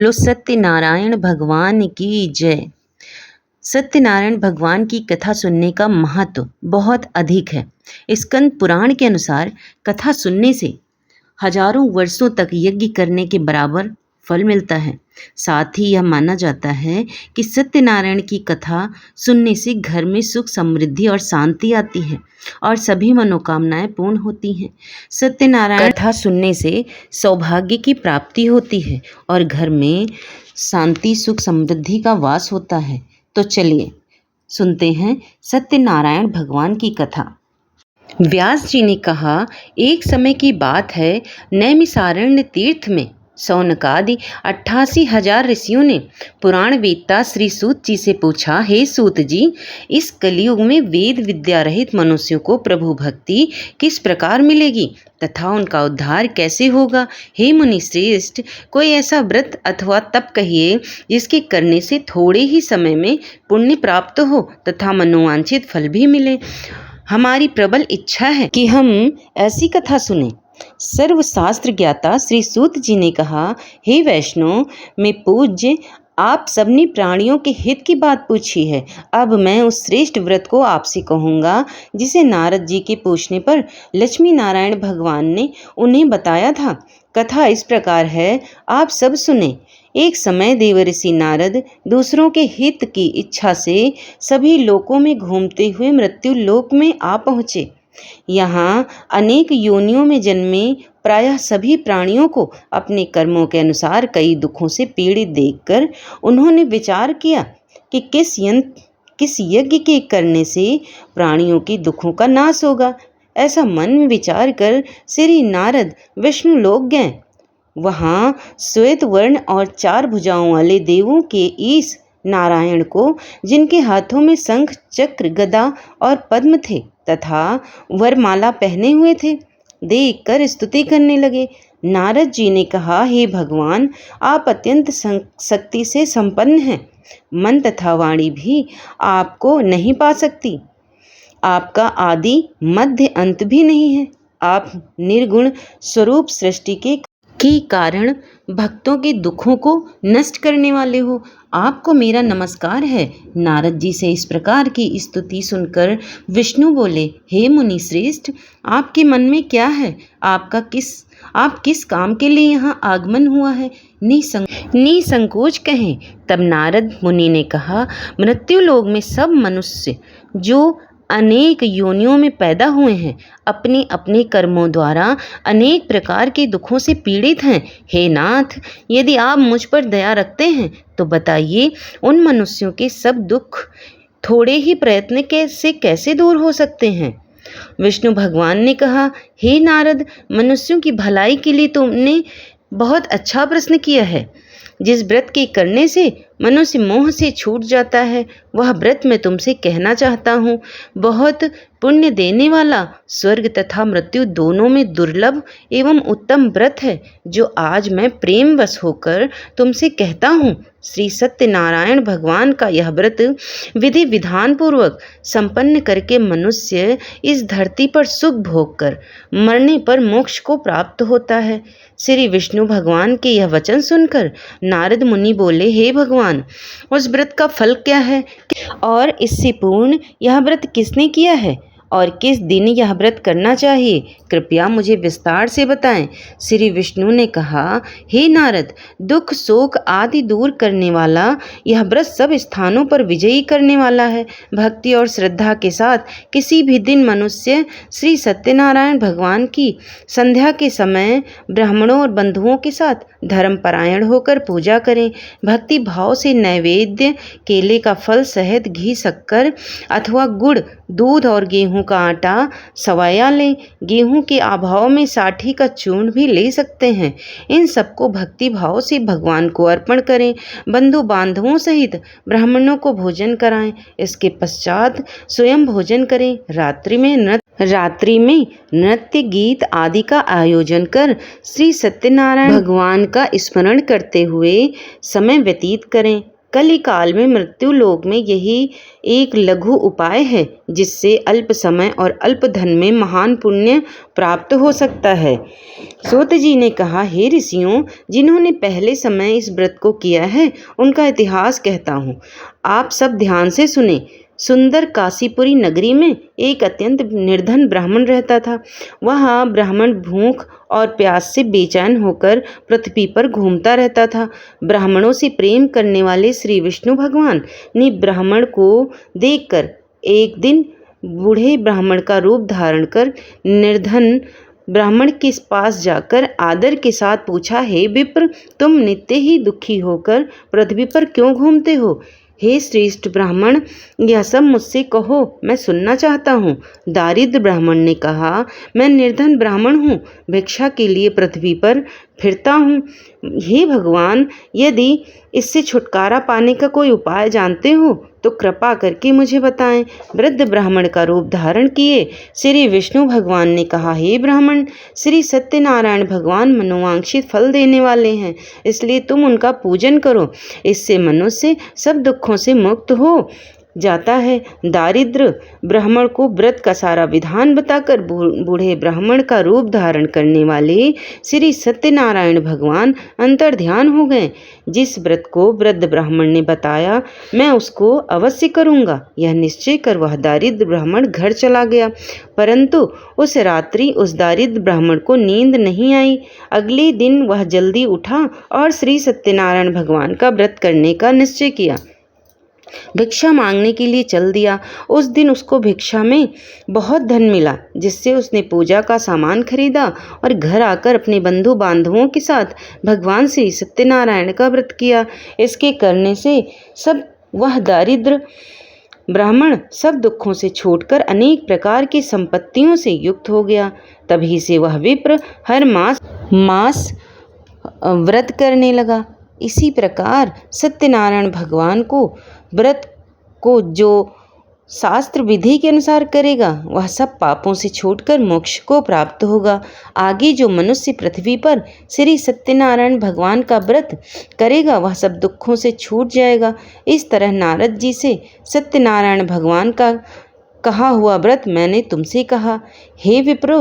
बोलो सत्यनारायण भगवान की जय। सत्यनारायण भगवान की कथा सुनने का महत्व बहुत अधिक है। स्कंद पुराण के अनुसार कथा सुनने से हजारों वर्षों तक यज्ञ करने के बराबर फल मिलता है। साथ ही यह माना जाता है कि सत्यनारायण की कथा सुनने से घर में सुख समृद्धि और शांति आती है और सभी मनोकामनाएं पूर्ण होती हैं। सत्यनारायण कथा सुनने से सौभाग्य की प्राप्ति होती है और घर में शांति सुख समृद्धि का वास होता है। तो चलिए सुनते हैं सत्यनारायण भगवान की कथा। व्यास जी ने कहा, एक समय की बात है, नैमिषारण्य तीर्थ में शौनकादि 88,000 ऋषियों ने पुराण वेत्ता श्री सूत जी से पूछा, हे सूत जी, इस कलयुग में वेद विद्या रहित मनुष्यों को प्रभु भक्ति किस प्रकार मिलेगी तथा उनका उद्धार कैसे होगा। हे मुनि श्रेष्ठ, कोई ऐसा व्रत अथवा तप कहिए जिसके करने से थोड़े ही समय में पुण्य प्राप्त हो तथा मनोवांछित फल भी मिले। हमारी प्रबल इच्छा है कि हम ऐसी कथा सुने। सर्वशास्त्र ज्ञाता श्री सूत जी ने कहा, हे वैष्णव, मैं पूज्य आप सबने प्राणियों के हित की बात पूछी है। अब मैं उस श्रेष्ठ व्रत को आपसे कहूँगा जिसे नारद जी के पूछने पर लक्ष्मी नारायण भगवान ने उन्हें बताया था। कथा इस प्रकार है, आप सब सुने। एक समय देवर्षि नारद दूसरों के हित की इच्छा से सभी लोकों में घूमते हुए मृत्यु लोक में आ पहुँचे। यहाँ अनेक योनियों में जन्मे प्रायः सभी प्राणियों को अपने कर्मों के अनुसार कई दुखों से पीड़ित देखकर उन्होंने विचार किया कि किस यज्ञ के करने से प्राणियों के दुखों का नाश होगा। ऐसा मन में विचार कर श्री नारद विष्णु लोक गए। वहाँ श्वेत वर्ण और 4 भुजाओं वाले देवों के ईश नारायण को, जिनके हाथों में शंख चक्र गदा और पद्म थे तथा वरमाला पहने हुए थे, देखकर स्तुति करने लगे। नारद जी ने कहा, हे भगवान, आप अत्यंत शक्ति से संपन्न हैं। मन तथा वाणी भी आपको नहीं पा सकती। आपका आदि मध्य अंत भी नहीं है। आप निर्गुण स्वरूप सृष्टि के कारण भक्तों के दुखों को नष्ट करने वाले हो। आपको मेरा नमस्कार है। नारद जी से इस प्रकार की स्तुति सुनकर विष्णु बोले, हे मुनि श्रेष्ठ, आपके मन में क्या है? आप किस काम के लिए यहाँ आगमन हुआ है? निसंकोच कहें। तब नारद मुनि ने कहा, मृत्यु लोक में सब मनुष्य जो अनेक योनियों में पैदा हुए हैं, अपने अपने कर्मों द्वारा अनेक प्रकार के दुखों से पीड़ित हैं। हे नाथ, यदि आप मुझ पर दया रखते हैं तो बताइए, उन मनुष्यों के सब दुख थोड़े ही प्रयत्न से कैसे दूर हो सकते हैं? विष्णु भगवान ने कहा, हे नारद, मनुष्यों की भलाई के लिए तुमने बहुत अच्छा प्रश्न किया है। जिस व्रत के करने से मनुष्य मोह से छूट जाता है, वह व्रत मैं तुमसे कहना चाहता हूँ। बहुत पुण्य देने वाला, स्वर्ग तथा मृत्यु दोनों में दुर्लभ एवं उत्तम व्रत है, जो आज मैं प्रेमवश होकर तुमसे कहता हूँ। श्री सत्यनारायण भगवान का यह व्रत विधि विधान पूर्वक संपन्न करके मनुष्य इस धरती पर सुख भोग कर मरने पर मोक्ष को प्राप्त होता है। श्री विष्णु भगवान के यह वचन सुनकर नारद मुनि बोले, हे भगवान, उस व्रत का फल क्या है और इससे पूर्ण यह व्रत किसने किया है और किस दिन यह व्रत करना चाहिए? कृपया मुझे विस्तार से बताएं। श्री विष्णु ने कहा, हे नारद, दुख शोक आदि दूर करने वाला यह व्रत सब स्थानों पर विजयी करने वाला है। भक्ति और श्रद्धा के साथ किसी भी दिन मनुष्य श्री सत्यनारायण भगवान की संध्या के समय ब्राह्मणों और बंधुओं के साथ धर्मपरायण होकर पूजा करें। भक्ति भाव से नैवेद्य केले का फल, शहद, घी, शक्कर अथवा गुड़, दूध और गेहूं का आटा सवाया लें। गेहूं के अभाव में साठी का चूर्ण भी ले सकते हैं। इन सबको भक्ति भाव से भगवान को अर्पण करें। बंधु बांधवों सहित ब्राह्मणों को भोजन कराएं। इसके पश्चात स्वयं भोजन करें। रात्रि में नृत्य गीत आदि का आयोजन कर श्री सत्यनारायण भगवान का स्मरण करते हुए समय व्यतीत करें। कली काल में मृत्यु लोक में यही एक लघु उपाय है जिससे अल्प समय और अल्प धन में महान पुण्य प्राप्त हो सकता है। सूत जी ने कहा, हे ऋषियों, जिन्होंने पहले समय इस व्रत को किया है उनका इतिहास कहता हूँ, आप सब ध्यान से सुने। सुंदर काशीपुरी नगरी में एक अत्यंत निर्धन ब्राह्मण रहता था। वह ब्राह्मण भूख और प्यास से बेचैन होकर पृथ्वी पर घूमता रहता था। ब्राह्मणों से प्रेम करने वाले श्री विष्णु भगवान ने ब्राह्मण को देखकर एक दिन बूढ़े ब्राह्मण का रूप धारण कर निर्धन ब्राह्मण के पास जाकर आदर के साथ पूछा, हे विप्र, तुम नित्य ही दुखी होकर पृथ्वी पर क्यों घूमते हो? हे श्रेष्ठ ब्राह्मण, यह सब मुझसे कहो, मैं सुनना चाहता हूँ। दारिद्र ब्राह्मण ने कहा, मैं निर्धन ब्राह्मण हूँ, भिक्षा के लिए पृथ्वी पर फिरता हूँ। हे भगवान, यदि इससे छुटकारा पाने का कोई उपाय जानते हो तो कृपा करके मुझे बताएं। वृद्ध ब्राह्मण का रूप धारण किए श्री विष्णु भगवान ने कहा, हे ब्राह्मण, श्री सत्यनारायण भगवान मनोवांछित फल देने वाले हैं, इसलिए तुम उनका पूजन करो। इससे मनुष्य सब दुखों से मुक्त हो जाता है। दारिद्र ब्राह्मण को व्रत का सारा विधान बताकर बूढ़े ब्राह्मण का रूप धारण करने वाले श्री सत्यनारायण भगवान अंतर्ध्यान हो गए। जिस व्रत को वृद्ध ब्राह्मण ने बताया, मैं उसको अवश्य करूँगा, यह निश्चय कर वह दारिद्र ब्राह्मण घर चला गया। परंतु उस रात्रि उस दारिद्र ब्राह्मण को नींद नहीं आई। अगले दिन वह जल्दी उठा और श्री सत्यनारायण भगवान का व्रत करने का निश्चय किया। भिक्षा मांगने के लिए चल दिया। उस दिन उसको भिक्षा में बहुत धन मिला, जिससे उसने पूजा का सामान खरीदा और घर आकर अपने बंधु बांधवों के साथ भगवान श्री सत्यनारायण का व्रत किया। इसके करने से सब वह दारिद्र ब्राह्मण सब दुखों से छूटकर अनेक प्रकार की संपत्तियों से युक्त हो गया। तभी से वह विप्र हर मास व्रत करने लगा। इसी प्रकार सत्यनारायण भगवान को व्रत को जो शास्त्र विधि के अनुसार करेगा वह सब पापों से छूटकर मोक्ष को प्राप्त होगा। आगे जो मनुष्य पृथ्वी पर श्री सत्यनारायण भगवान का व्रत करेगा वह सब दुखों से छूट जाएगा। इस तरह नारद जी से सत्यनारायण भगवान का कहा हुआ व्रत मैंने तुमसे कहा। हे विप्रो,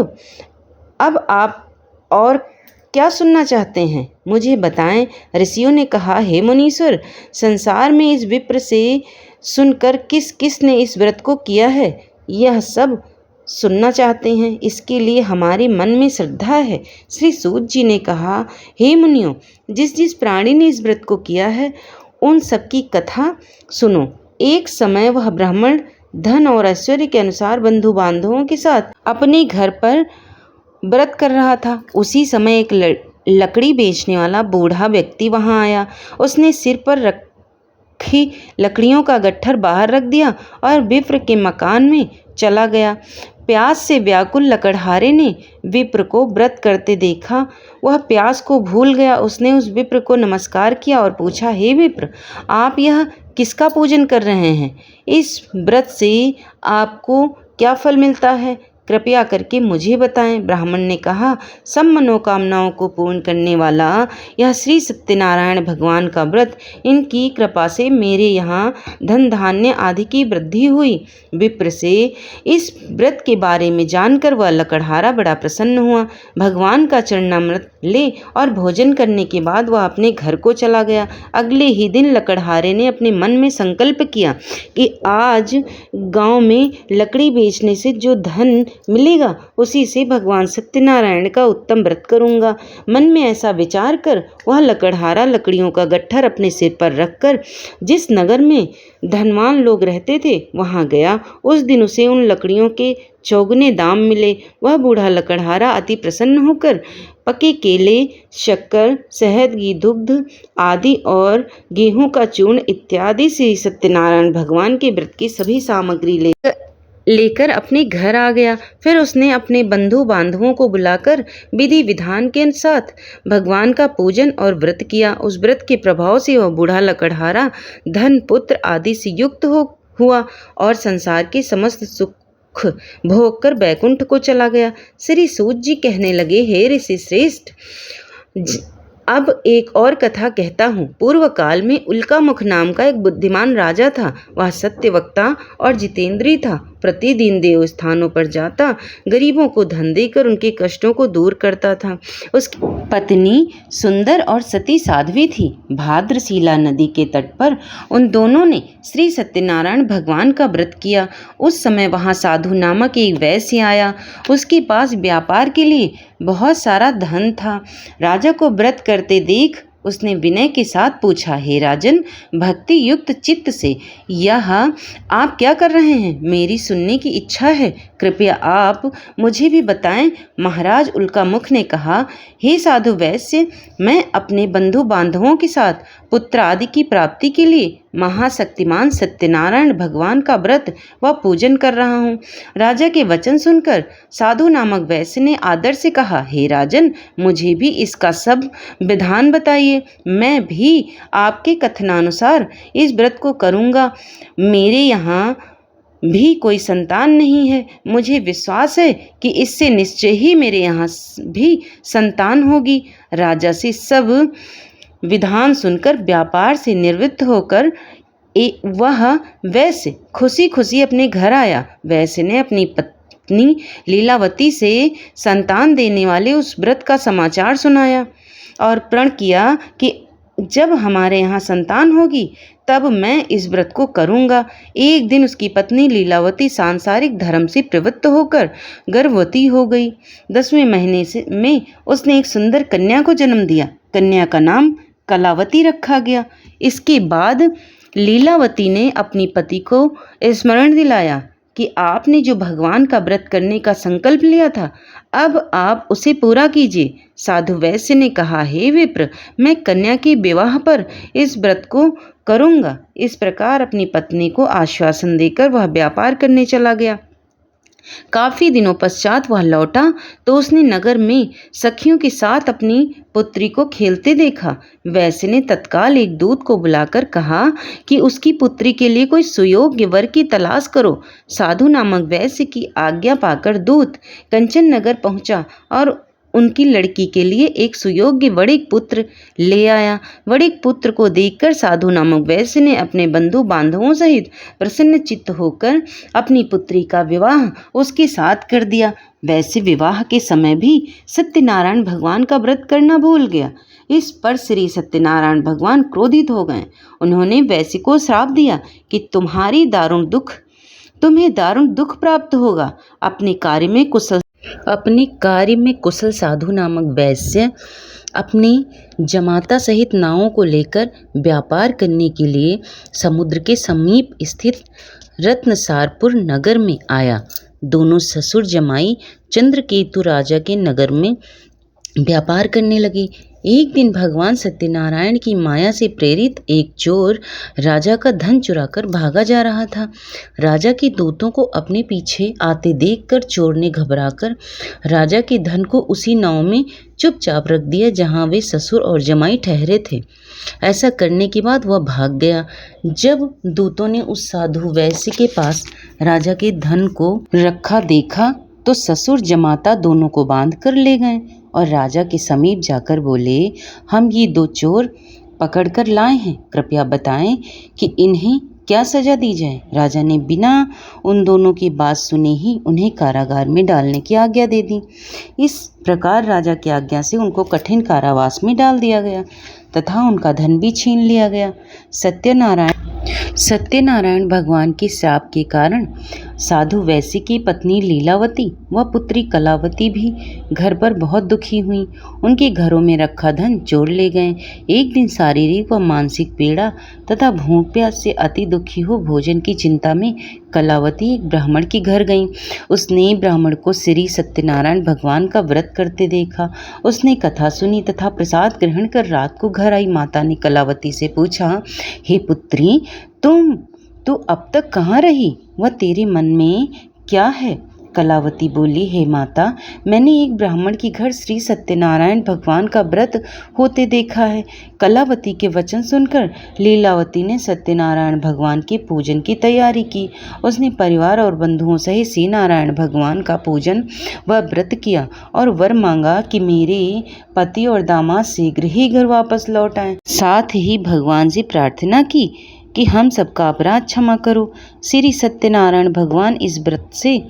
अब आप और क्या सुनना चाहते हैं, मुझे बताएं। ऋषियों ने कहा, हे मुनीश्वर, संसार में इस विप्र से सुनकर किस किस ने इस व्रत को किया है, यह सब सुनना चाहते हैं। इसके लिए हमारे मन में श्रद्धा है। श्री सूत जी ने कहा, हे मुनियों, जिस जिस प्राणी ने इस व्रत को किया है उन सबकी कथा सुनो। एक समय वह ब्राह्मण धन और ऐश्वर्य के अनुसार बंधु बांधवों के साथ अपने घर पर व्रत कर रहा था। उसी समय एक लकड़ी बेचने वाला बूढ़ा व्यक्ति वहां आया। उसने सिर पर रखी लकड़ियों का गट्ठर बाहर रख दिया और विप्र के मकान में चला गया। प्यास से व्याकुल लकड़हारे ने विप्र को व्रत करते देखा। वह प्यास को भूल गया। उसने उस विप्र को नमस्कार किया और पूछा, हे विप्र, आप यह किसका पूजन कर रहे हैं? इस व्रत से आपको क्या फल मिलता है? कृपया करके मुझे बताएं। ब्राह्मण ने कहा, सब मनोकामनाओं को पूर्ण करने वाला यह श्री सत्यनारायण भगवान का व्रत, इनकी कृपा से मेरे यहाँ धन धान्य आदि की वृद्धि हुई। विप्र से इस व्रत के बारे में जानकर वह लकड़हारा बड़ा प्रसन्न हुआ। भगवान का चरणामृत ले और भोजन करने के बाद वह अपने घर को चला गया। अगले ही दिन लकड़हारे ने अपने मन में संकल्प किया कि आज गांव में लकड़ी बेचने से जो धन मिलेगा उसी से भगवान सत्यनारायण का उत्तम व्रत करूंगा। मन में ऐसा विचार कर वह लकड़हारा लकड़ियों का गट्ठर अपने सिर पर रखकर जिस नगर में धनवान लोग रहते थे वहां गया। उस दिन उसे उन लकड़ियों के चौगुने दाम मिले। वह बूढ़ा लकड़हारा अति प्रसन्न होकर पके केले, शक्कर, शहद की दुग्ध आदि और गेहूं का चूर्ण इत्यादि से सत्यनारायण भगवान के व्रत की सभी सामग्री लेकर अपने घर आ गया। फिर उसने अपने बंधु बांधवों को बुलाकर विधि विधान के साथ भगवान का पूजन और व्रत किया। उस व्रत के प्रभाव से वह बूढ़ा लकड़हारा धन पुत्र आदि से युक्त हुआ और संसार के समस्त सुख भोग कर बैकुंठ को चला गया। श्री सूत जी कहने लगे, हे ऋषि श्रेष्ठ, अब एक और कथा कहता हूँ। पूर्व काल में उल्कामुख नाम का एक बुद्धिमान राजा था। वह सत्यवक्ता और जितेंद्रिय था। प्रतिदिन देव स्थानों पर जाता, गरीबों को धन देकर उनके कष्टों को दूर करता था। उसकी पत्नी सुंदर और सती साध्वी थी। भाद्रशिला नदी के तट पर उन दोनों ने श्री सत्यनारायण भगवान का व्रत किया। उस समय वहाँ साधु नामक एक वैश्य आया। उसके पास व्यापार के लिए बहुत सारा धन था। राजा को व्रत करते देख उसने विनय के साथ पूछा, हे राजन, भक्ति युक्त चित्त से यह आप क्या कर रहे हैं? मेरी सुनने की इच्छा है, कृपया आप मुझे भी बताएं। महाराज उल्कामुख ने कहा, हे साधु वैश्य, मैं अपने बंधु बांधवों के साथ पुत्र आदि की प्राप्ति के लिए महाशक्तिमान सत्यनारायण भगवान का व्रत व पूजन कर रहा हूँ। राजा के वचन सुनकर साधु नामक वैश्य ने आदर से कहा, हे राजन, मुझे भी इसका सब विधान बताइए। मैं भी आपके कथनानुसार इस व्रत को करूँगा। मेरे यहाँ भी कोई संतान नहीं है। मुझे विश्वास है कि इससे निश्चय ही मेरे यहाँ भी संतान होगी। राजा से सब विधान सुनकर व्यापार से निवृत्त होकर वह वैश्य खुशी खुशी अपने घर आया। वैश्य ने अपनी पत्नी लीलावती से संतान देने वाले उस व्रत का समाचार सुनाया और प्रण किया कि जब हमारे यहाँ संतान होगी तब मैं इस व्रत को करूँगा। एक दिन उसकी पत्नी लीलावती सांसारिक धर्म से प्रवृत्त होकर गर्भवती हो गई। 10वें महीने में उसने एक सुंदर कन्या को जन्म दिया। कन्या का नाम कलावती रखा गया। इसके बाद लीलावती ने अपनी पति को स्मरण दिलाया कि आपने जो भगवान का व्रत करने का संकल्प लिया था, अब आप उसे पूरा कीजिए। साधु वैश्य ने कहा, हे विप्र, मैं कन्या के विवाह पर इस व्रत को करूँगा। इस प्रकार अपनी पत्नी को आश्वासन देकर वह व्यापार करने चला गया। काफी दिनों पश्चात वह लौटा तो उसने नगर में सखियों के साथ अपनी पुत्री को खेलते देखा। वैश्य ने तत्काल एक दूत को बुलाकर कहा कि उसकी पुत्री के लिए कोई सुयोग्य वर की तलाश करो। साधु नामक वैश्य की आज्ञा पाकर दूत कंचन नगर पहुंचा और उनकी लड़की के लिए एक सुयोग्य वणिक पुत्र ले आया। वणिक पुत्र को देखकर साधु नामक वैश्य ने अपने बंधु बांधवों सहित प्रसन्न चित्त होकर अपनी पुत्री का विवाह उसके साथ कर दिया। वैश्य विवाह के समय भी सत्यनारायण भगवान का व्रत करना भूल गया। इस पर श्री सत्यनारायण भगवान क्रोधित हो गए। उन्होंने वैश्य को श्राप दिया कि तुम्हें दारुण दुख प्राप्त होगा। अपने कार्य में कुशल साधु नामक वैश्य अपनी जमाता सहित नावों को लेकर व्यापार करने के लिए समुद्र के समीप स्थित रत्नसारपुर नगर में आया। दोनों ससुर जमाई चंद्रकेतु राजा के नगर में व्यापार करने लगे। एक दिन भगवान सत्यनारायण की माया से प्रेरित एक चोर राजा का धन चुराकर भागा जा रहा था। राजा के दूतों को अपने पीछे आते देखकर चोर ने घबराकर राजा के धन को उसी नाव में चुपचाप रख दिया जहां वे ससुर और जमाई ठहरे थे। ऐसा करने के बाद वह भाग गया। जब दूतों ने उस साधु वैश्य के पास राजा के धन को रखा देखा तो ससुर जमाता दोनों को बांध कर ले गए और राजा के समीप जाकर बोले, हम ये दो चोर पकड़कर लाए हैं, कृपया बताएं कि इन्हें क्या सजा दी जाए। राजा ने बिना उन दोनों की बात सुने ही उन्हें कारागार में डालने की आज्ञा दे दी। इस प्रकार राजा की आज्ञा से उनको कठिन कारावास में डाल दिया गया तथा उनका धन भी छीन लिया गया। सत्यनारायण भगवान के श्राप के कारण साधु वैश्य की पत्नी लीलावती व पुत्री कलावती भी घर पर बहुत दुखी हुई। उनके घरों में रखा धन चोर ले गए। एक दिन शारीरिक व मानसिक पीड़ा तथा भूख प्यास से अति दुखी हो भोजन की चिंता में कलावती एक ब्राह्मण के घर गई। उसने ब्राह्मण को श्री सत्यनारायण भगवान का व्रत करते देखा। उसने कथा सुनी तथा प्रसाद ग्रहण कर रात को घर आई। माता ने कलावती से पूछा, हे पुत्री, तू अब तक कहाँ रही? वह तेरे मन में क्या है? कलावती बोली, हे माता, मैंने एक ब्राह्मण के घर श्री सत्यनारायण भगवान का व्रत होते देखा है। कलावती के वचन सुनकर लीलावती ने सत्यनारायण भगवान के पूजन की तैयारी की। उसने परिवार और बंधुओं सहित श्री नारायण भगवान का पूजन व व्रत किया और वर मांगा कि मेरे पति और दामाद शीघ्र ही घर वापस लौट आए। साथ ही भगवान से प्रार्थना की कि हम सबका अपराध क्षमा करो। श्री सत्यनारायण भगवान इस व्रत से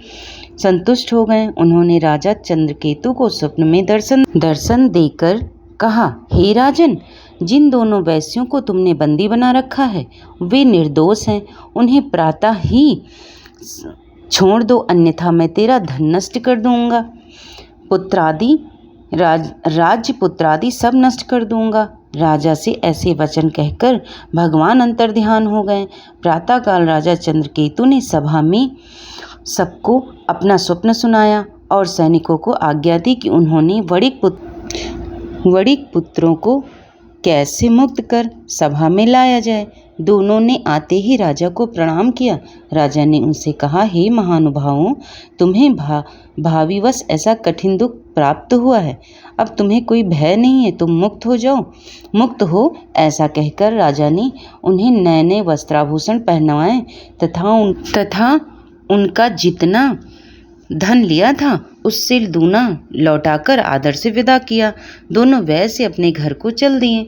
संतुष्ट हो गए। उन्होंने राजा चंद्रकेतु को स्वप्न में दर्शन देकर कहा, हे राजन, जिन दोनों वैश्यों को तुमने बंदी बना रखा है वे निर्दोष हैं। उन्हें प्रातः ही छोड़ दो, अन्यथा मैं तेरा धन नष्ट कर दूंगा, पुत्रादि राज्य पुत्रादि सब नष्ट कर दूंगा। राजा से ऐसे वचन कहकर भगवान अंतर्ध्यान हो गए। प्रातःकाल राजा चंद्रकेतु ने सभा में सबको अपना स्वप्न सुनाया और सैनिकों को आज्ञा दी कि उन्होंने वणिक पुत्रों को कैसे मुक्त कर सभा में लाया जाए। दोनों ने आते ही राजा को प्रणाम किया। राजा ने उनसे कहा, हे महानुभावों, तुम्हें भाविवश ऐसा कठिन दुख प्राप्त हुआ है। अब तुम्हें कोई भय नहीं है, तुम मुक्त हो। ऐसा कहकर राजा ने उन्हें नए नए वस्त्राभूषण पहनवाए तथा उनका जितना धन लिया था उससे दूना लौटाकर आदर से विदा किया। दोनों वैश्य अपने घर को चल दिए।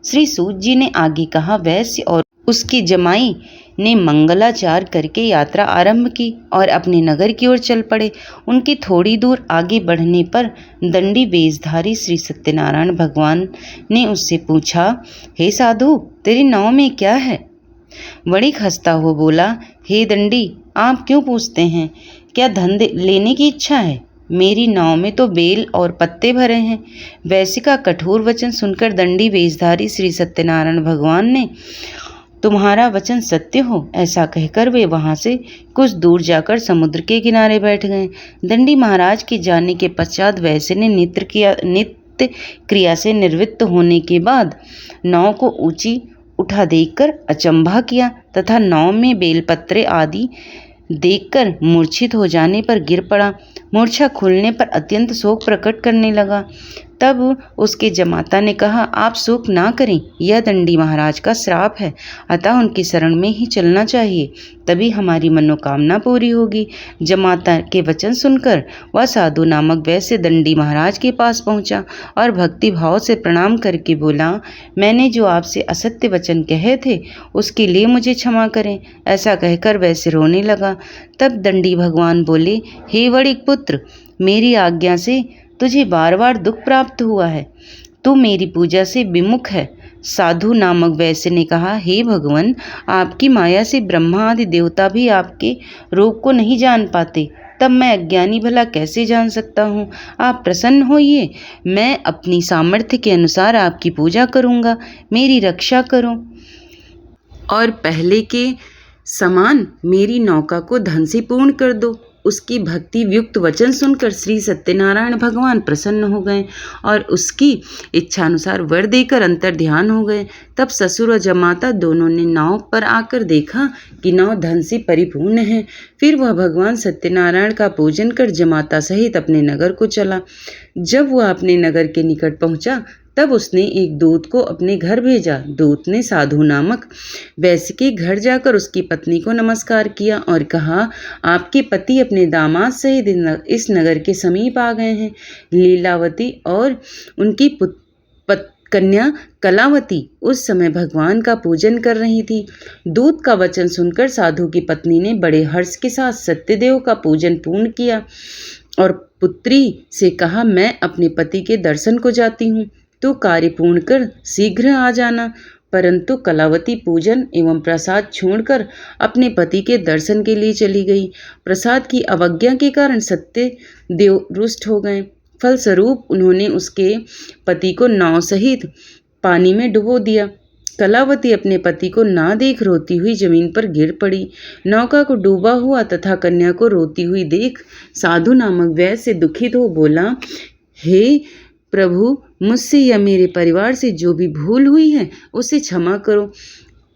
श्री सूत जी ने आगे कहा, वैश्य और उसकी जमाई ने मंगलाचार करके यात्रा आरंभ की और अपने नगर की ओर चल पड़े। उनके थोड़ी दूर आगे बढ़ने पर दंडी वेशधारी श्री सत्यनारायण भगवान ने उससे पूछा, हे साधु, तेरी नाव में क्या है? वणिक हंसता हुआ बोला, हे दंडी, आप क्यों पूछते हैं? क्या धन लेने की इच्छा है? मेरी नाव में तो बेल और पत्ते भरे हैं। वैश्य का कठोर वचन सुनकर दंडी वेशधारी श्री सत्यनारायण भगवान ने, तुम्हारा वचन सत्य हो, ऐसा कहकर वे वहां से कुछ दूर जाकर समुद्र के किनारे बैठ गए। दंडी महाराज के जाने के पश्चात वैश्य ने नित्य क्रिया से निवृत्त होने के बाद नाव को ऊंची उठा देखकर अचंभा किया तथा नाव में बेलपत्रे आदि देखकर मूर्छित हो जाने पर गिर पड़ा। मूर्छा खुलने पर अत्यंत शोक प्रकट करने लगा। तब उसके जमाता ने कहा, आप शोक ना करें, यह दंडी महाराज का श्राप है, अतः उनकी शरण में ही चलना चाहिए, तभी हमारी मनोकामना पूरी होगी। जमाता के वचन सुनकर वह साधु नामक वैश्य दंडी महाराज के पास पहुंचा और भक्ति भाव से प्रणाम करके बोला, मैंने जो आपसे असत्य वचन कहे थे उसके लिए मुझे क्षमा करें। ऐसा कहकर वैश्य रोने लगा। तब दंडी भगवान बोले, हे वणिक पुत्र, मेरी आज्ञा से तुझे बार बार दुख प्राप्त हुआ है, तू मेरी पूजा से विमुख है। साधु नामक वैश्य ने कहा, हे भगवान, आपकी माया से ब्रह्मा आदि देवता भी आपके रूप को नहीं जान पाते, तब मैं अज्ञानी भला कैसे जान सकता हूँ? आप प्रसन्न होइए, मैं अपनी सामर्थ्य के अनुसार आपकी पूजा करूँगा, मेरी रक्षा करो और पहले के समान मेरी नौका को धन से पूर्ण कर दो। उसकी भक्ति युक्त वचन सुनकर श्री सत्यनारायण भगवान प्रसन्न हो गए और उसकी इच्छानुसार वर देकर अंतर्ध्यान हो गए। तब ससुर और जमाता दोनों ने नाव पर आकर देखा कि नाव धन से परिपूर्ण है। फिर वह भगवान सत्यनारायण का पूजन कर जमाता सहित अपने नगर को चला। जब वह अपने नगर के निकट पहुंचा तब उसने एक दूत को अपने घर भेजा। दूत ने साधु नामक वैश्य के घर जाकर उसकी पत्नी को नमस्कार किया और कहा, आपके पति अपने दामाद सहित इस नगर के समीप आ गए हैं। लीलावती और उनकी कन्या कलावती उस समय भगवान का पूजन कर रही थी। दूत का वचन सुनकर साधु की पत्नी ने बड़े हर्ष के साथ सत्यदेव का पूजन पूर्ण किया और पुत्री से कहा, मैं अपने पति के दर्शन को जाती हूँ, तो कार्य पूर्ण कर शीघ्र आ जाना। परंतु कलावती पूजन एवं प्रसाद छोड़कर अपने पति के दर्शन के लिए चली गई। प्रसाद की अवज्ञा के कारण सत्यदेव रुष्ट हो गए। फलस्वरूप उन्होंने उसके पति को नाव सहित पानी में डुबो दिया। कलावती अपने पति को ना देख रोती हुई जमीन पर गिर पड़ी। नौका को डूबा हुआ तथा कन्या को रोती हुई देख साधु नामक वैश्य दुखित हो बोला, हे प्रभु, मुझसे या मेरे परिवार से जो भी भूल हुई है उसे क्षमा करो।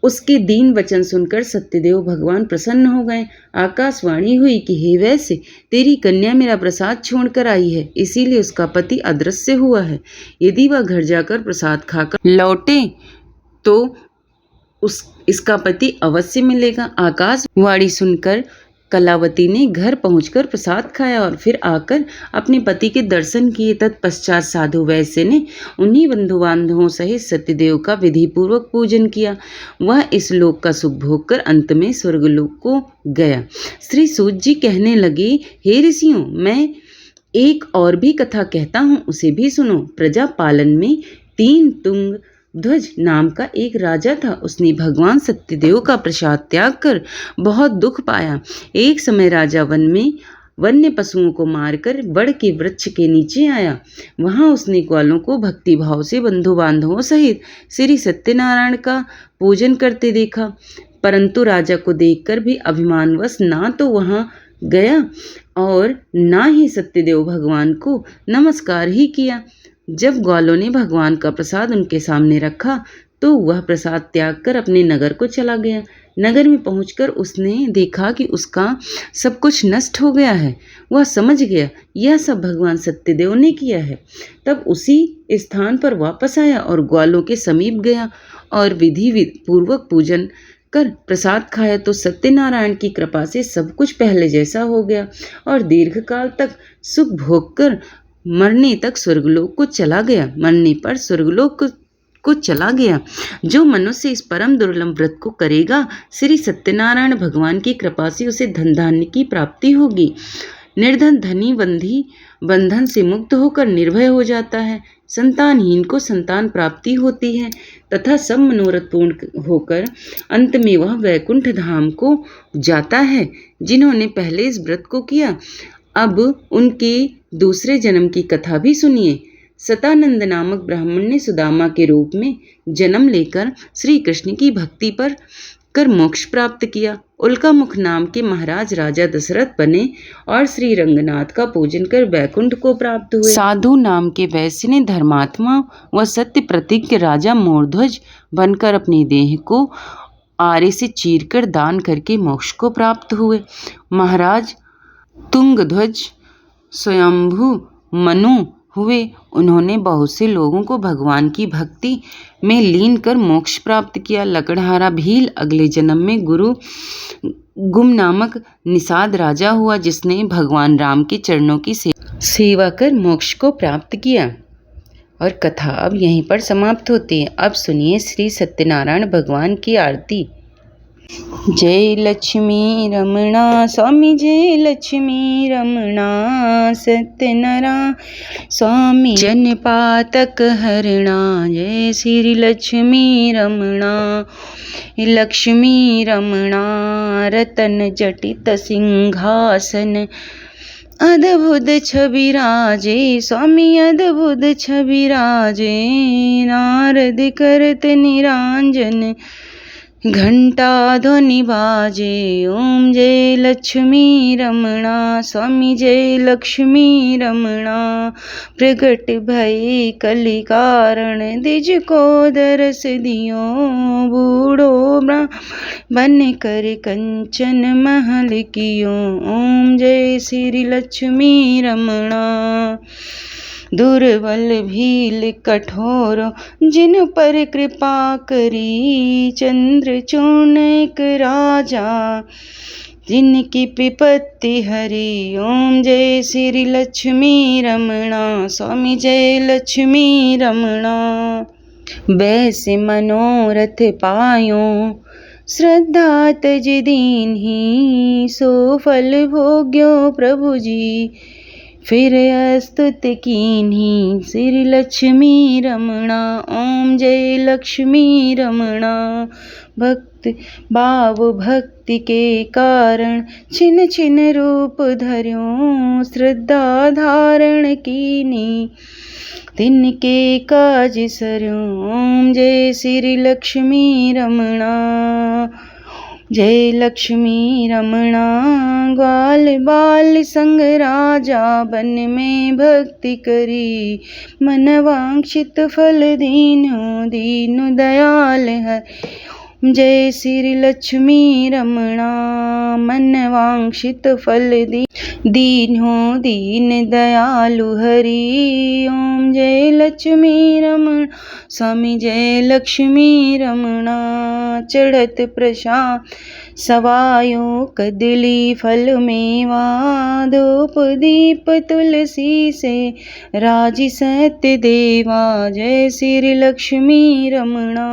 उसके दीन वचन सुनकर सत्यदेव भगवान प्रसन्न हो गए। आकाशवाणी हुई कि हे वैश्य, तेरी कन्या मेरा प्रसाद छोड़कर आई है, इसीलिए उसका पति अदृश्य हुआ है। यदि वह घर जाकर प्रसाद खाकर लौटे तो इसका पति अवश्य मिलेगा। आकाशवाणी सुनकर कलावती ने घर पहुंचकर प्रसाद खाया और फिर आकर अपने पति के दर्शन किए। तत्पश्चात साधु वैश्य ने उन्हीं बंधु बांधवों सहित सत्यदेव का विधि पूर्वक पूजन किया। वह इस लोक का सुख भोग कर अंत में स्वर्गलोक को गया। श्री सूत जी कहने लगे, हे ऋषियों, मैं एक और भी कथा कहता हूँ, उसे भी सुनो। प्रजा पालन में तीन तुंग ध्वज नाम का एक राजा था। उसने भगवान सत्यदेव का प्रसाद त्याग कर बहुत दुख पाया। एक समय राजा वन में वन्य पशुओं को मारकर बड़ के वृक्ष के नीचे आया। वहां उसने ग्वालों को भक्ति भाव से बंधु बांधवों सहित श्री सत्यनारायण का पूजन करते देखा, परंतु राजा को देखकर भी अभिमानवश ना तो वहां गया और ना ही सत्यदेव भगवान को नमस्कार ही किया। जब ग्वालों ने भगवान का प्रसाद उनके सामने रखा तो वह प्रसाद त्याग कर अपने नगर को चला गया। नगर में पहुंचकर उसने देखा कि उसका सब कुछ नष्ट हो गया है। वह समझ गया यह सब भगवान सत्यदेव ने किया है। तब उसी स्थान पर वापस आया और ग्वालों के समीप गया और विधि पूर्वक पूजन कर प्रसाद खाया तो सत्यनारायण की कृपा से सब कुछ पहले जैसा हो गया और दीर्घकाल तक सुख भोग कर मरने तक स्वर्गलोक को चला गया। मरने पर स्वर्गलोक को चला गया। जो मनुष्य इस परम दुर्लभ व्रत को करेगा, श्री सत्यनारायण भगवान की कृपा से उसे धन धान्य की प्राप्ति होगी। निर्धन धनी बंधन से मुक्त होकर निर्भय हो जाता है। संतानहीन को संतान प्राप्ति होती है तथा सब मनोरथ पूर्ण होकर अंत में वह वैकुंठ धाम को जाता है। जिन्होंने पहले इस व्रत को किया, अब उनके दूसरे जन्म की कथा भी सुनिए। सतानंद नामक ब्राह्मण ने सुदामा के रूप में जन्म लेकर श्री कृष्ण की भक्ति पर कर मोक्ष प्राप्त किया। उल्का मुख नाम के महाराज राजा दशरथ बने और श्री रंगनाथ का पूजन कर वैकुंठ को प्राप्त हुए। साधु नाम के वैश्य ने धर्मात्मा व सत्य प्रतिज्ञ राजा मोरध्वज बनकर अपनी देह को आरे से चीरकर दान करके मोक्ष को प्राप्त हुए। महाराज तुंगध्वज स्वयंभू मनु हुए। उन्होंने बहुत से लोगों को भगवान की भक्ति में लीन कर मोक्ष प्राप्त किया। लकड़हारा भील अगले जन्म में गुम नामक निषाद राजा हुआ, जिसने भगवान राम के चरणों की सेवा कर मोक्ष को प्राप्त किया। और कथा अब यहीं पर समाप्त होती है। अब सुनिए श्री सत्यनारायण भगवान की आरती। जय लक्ष्मी रमणा स्वामी, जय लक्ष्मी रमणा सत्यनारायण स्वामी, जन पातक हरणा, जय श्री लक्ष्मी रमणा। लक्ष्मी रमणा रतन जटित सिंहासन, अद्भुत छवि राजे स्वामी, अद्भुत छवि राजे। नारद करत निरांजन, घंटा ध्वनि बाजे। ओम जय लक्ष्मी रमणा स्वामी, जय लक्ष्मी रमणा। प्रगट भय कलि कारण, दिज को दरस दियो। बूढ़ो ब्राह्मण बन कर कंचन महल कियो। ओम जय श्री लक्ष्मी रमणा। दुर्बल भील कठोर, जिन पर कृपा करी। चंद्रचूर्ण एक राजा, जिनकी विपत्ति हरी। ओम जय श्री लक्ष्मी रमणा स्वामी, जय लक्ष्मी रमणा। वैसे मनोरथ पायो, श्रद्धा तज दीन्ही। सो फल भोग्यो प्रभु जी, फिर स्तुत कीन्ही। श्री लक्ष्मी रमणा। ओम जय लक्ष्मी रमणा। भक्त भाव भक्ति के कारण, छिन छिन रूप धर्यो। श्रद्धा धारण कीनी, तिनके काज सर्यो। ओम जय श्री लक्ष्मी रमणा, जय लक्ष्मी रमणा। ग्वाल बाल संग राजा, बन में भक्ति करी। मन वांछित फल दीनो, दीनु दयाल है। जय श्री लक्ष्मी रमणा मन वांछित फल दीन्हो दीन दयालु हरि ओम। जय लक्ष्मी रमण स्वामी जय लक्ष्मी रमणा। चढ़त प्रसाद सवायो कदली फल मेवा धूप दीप तुलसी से राजी सत्य देवा। जय श्री लक्ष्मी रमणा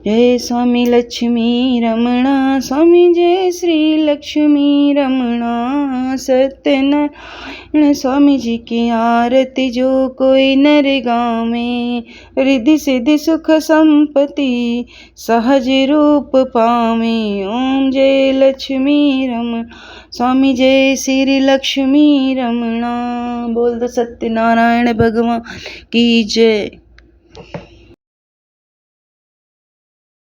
जय स्वामी लक्ष्मी रमणा स्वामी जय श्री लक्ष्मी रमणा। सत्यनारायण स्वामी जी की आरती जो कोई नर गावे रिद्धि सिद्धि सुख संपत्ति सहज रूप पावे। ओम जय लक्ष्मी रमण स्वामी जय श्री लक्ष्मी रमणा। बोल दो सत्यनारायण भगवान की जय।